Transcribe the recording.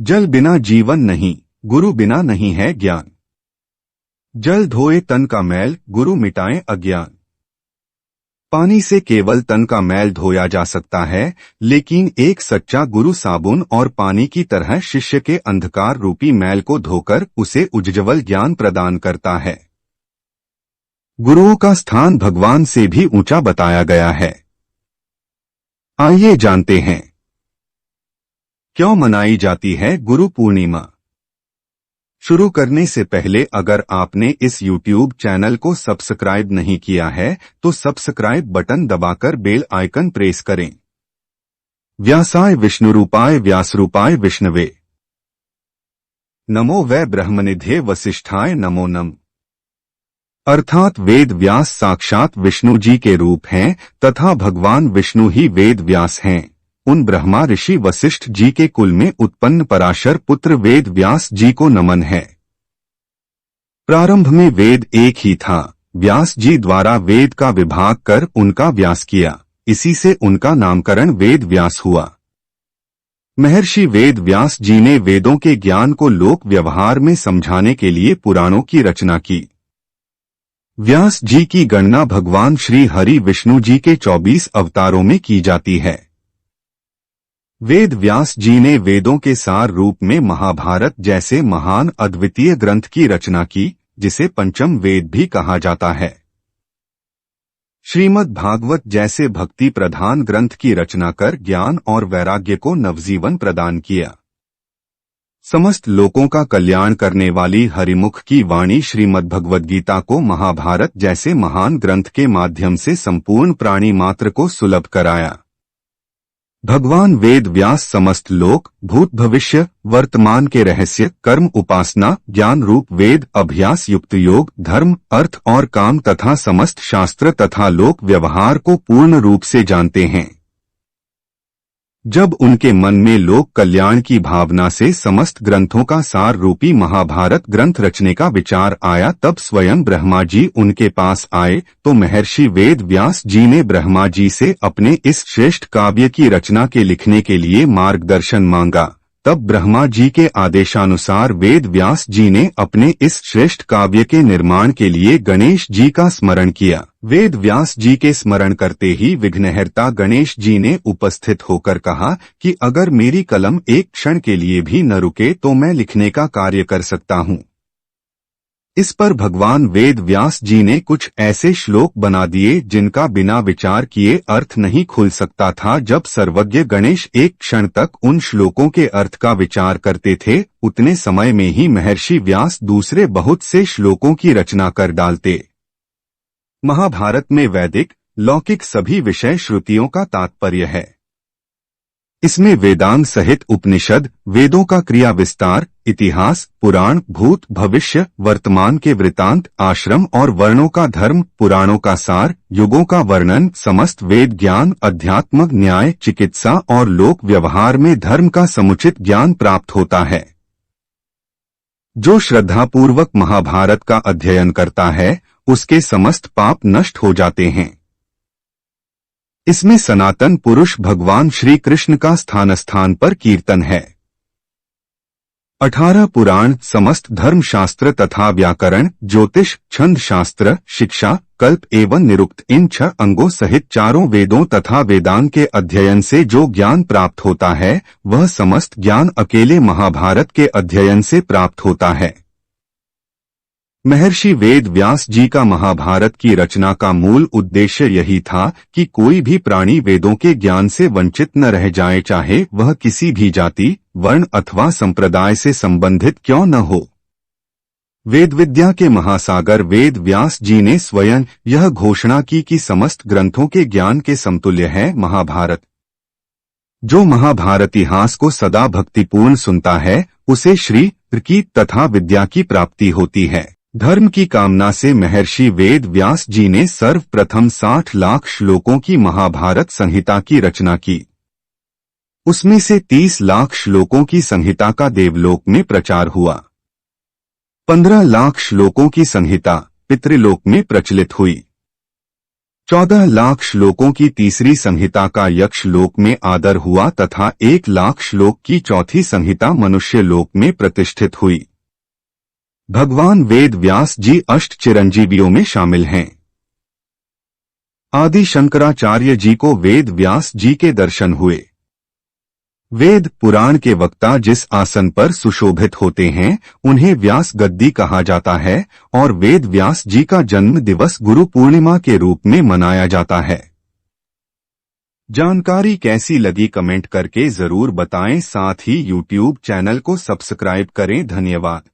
जल बिना जीवन नहीं, गुरु बिना नहीं है ज्ञान। जल धोए तन का मैल, गुरु मिटाए अज्ञान। पानी से केवल तन का मैल धोया जा सकता है, लेकिन एक सच्चा गुरु साबुन और पानी की तरह शिष्य के अंधकार रूपी मैल को धोकर उसे उज्ज्वल ज्ञान प्रदान करता है। गुरुओं का स्थान भगवान से भी ऊंचा बताया गया है। आइए जानते हैं क्यों मनाई जाती है गुरु पूर्णिमा। शुरू करने से पहले अगर आपने इस YouTube चैनल को सब्सक्राइब नहीं किया है तो सब्सक्राइब बटन दबाकर बेल आइकन प्रेस करें। व्यासाय विष्णुरूपाय व्यासरूपाय विष्णवे नमो वै ब्रह्मनिधे वसिष्ठाय नमो नम। अर्थात वेद व्यास साक्षात विष्णु जी के रूप हैं तथा भगवान विष्णु ही वेद व्यास हैं। उन ब्रह्मा ऋषि वशिष्ठ जी के कुल में उत्पन्न पराशर पुत्र वेद व्यास जी को नमन है। प्रारंभ में वेद एक ही था, व्यास जी द्वारा वेद का विभाग कर उनका व्यास किया, इसी से उनका नामकरण वेद व्यास हुआ। महर्षि वेद व्यास जी ने वेदों के ज्ञान को लोक व्यवहार में समझाने के लिए पुराणों की रचना की। व्यास जी की गणना भगवान श्री हरि विष्णु जी के 24 अवतारों में की जाती है। वेद व्यास जी ने वेदों के सार रूप में महाभारत जैसे महान अद्वितीय ग्रंथ की रचना की, जिसे पंचम वेद भी कहा जाता है। श्रीमद् भागवत जैसे भक्ति प्रधान ग्रंथ की रचना कर ज्ञान और वैराग्य को नवजीवन प्रदान किया। समस्त लोकों का कल्याण करने वाली हरिमुख की वाणी श्रीमद् भगवद गीता को महाभारत जैसे महान ग्रंथ के माध्यम से संपूर्ण प्राणी मात्र को सुलभ कराया। भगवान वेद व्यास समस्त लोक भूत भविष्य वर्तमान के रहस्य कर्म उपासना ज्ञान रूप वेद अभ्यास युक्त योग धर्म अर्थ और काम तथा समस्त शास्त्र तथा लोक व्यवहार को पूर्ण रूप से जानते हैं। जब उनके मन में लोक कल्याण की भावना से समस्त ग्रंथों का सार रूपी महाभारत ग्रंथ रचने का विचार आया, तब स्वयं ब्रह्मा जी उनके पास आए तो महर्षि वेद व्यास जी ने ब्रह्मा जी से अपने इस श्रेष्ठ काव्य की रचना के लिखने के लिए मार्गदर्शन मांगा। तब ब्रह्मा जी के आदेशानुसार वेद व्यास जी ने अपने इस श्रेष्ठ काव्य के निर्माण के लिए गणेश जी का स्मरण किया। वेद व्यास जी के स्मरण करते ही विघ्नहर्ता गणेश जी ने उपस्थित होकर कहा कि अगर मेरी कलम एक क्षण के लिए भी न रुके तो मैं लिखने का कार्य कर सकता हूँ। इस पर भगवान वेद व्यास जी ने कुछ ऐसे श्लोक बना दिए जिनका बिना विचार किए अर्थ नहीं खुल सकता था। जब सर्वज्ञ गणेश एक क्षण तक उन श्लोकों के अर्थ का विचार करते थे, उतने समय में ही महर्षि व्यास दूसरे बहुत से श्लोकों की रचना कर डालते। महाभारत में वैदिक लौकिक सभी विषय श्रुतियों का तात्पर्य है। इसमें वेदांत सहित उपनिषद वेदों का क्रिया विस्तार इतिहास पुराण भूत भविष्य वर्तमान के वृतांत आश्रम और वर्णों का धर्म पुराणों का सार युगों का वर्णन समस्त वेद ज्ञान अध्यात्म न्याय चिकित्सा और लोक व्यवहार में धर्म का समुचित ज्ञान प्राप्त होता है। जो श्रद्धापूर्वक महाभारत का अध्ययन करता है उसके समस्त पाप नष्ट हो जाते हैं। इसमें सनातन पुरुष भगवान श्री कृष्ण का स्थान स्थान पर कीर्तन है। 18 पुराण समस्त धर्म शास्त्र तथा व्याकरण ज्योतिष छंद शास्त्र शिक्षा कल्प एवं निरुक्त इन 6 अंगों सहित चारों वेदों तथा वेदांत के अध्ययन से जो ज्ञान प्राप्त होता है वह समस्त ज्ञान अकेले महाभारत के अध्ययन से प्राप्त होता है। महर्षि वेद व्यास जी का महाभारत की रचना का मूल उद्देश्य यही था कि कोई भी प्राणी वेदों के ज्ञान से वंचित न रह जाए, चाहे वह किसी भी जाति वर्ण अथवा संप्रदाय से संबंधित क्यों न हो। वेद विद्या के महासागर वेद व्यास जी ने स्वयं यह घोषणा की कि समस्त ग्रंथों के ज्ञान के समतुल्य है महाभारत। जो महाभारत इतिहास को सदा भक्तिपूर्ण सुनता है उसे श्री की तथा विद्या की प्राप्ति होती है। धर्म की कामना से महर्षि वेद व्यास जी ने सर्वप्रथम 60 लाख श्लोकों की महाभारत संहिता की रचना की। उसमें से 30 लाख श्लोकों की संहिता का देवलोक में प्रचार हुआ। 15 लाख श्लोकों की संहिता पितृलोक में प्रचलित हुई। 14 लाख श्लोकों की तीसरी संहिता का यक्ष लोक में आदर हुआ तथा 1 लाख श्लोक की चौथी संहिता मनुष्य लोक में प्रतिष्ठित हुई। भगवान वेद व्यास जी अष्ट चिरंजीवियों में शामिल हैं। आदि शंकराचार्य जी को वेद व्यास जी के दर्शन हुए। वेद पुराण के वक्ता जिस आसन पर सुशोभित होते हैं उन्हें व्यास गद्दी कहा जाता है और वेद व्यास जी का जन्म दिवस गुरु पूर्णिमा के रूप में मनाया जाता है। जानकारी कैसी लगी कमेंट करके जरूर बताएं, साथ ही YouTube चैनल को सब्सक्राइब करें। धन्यवाद।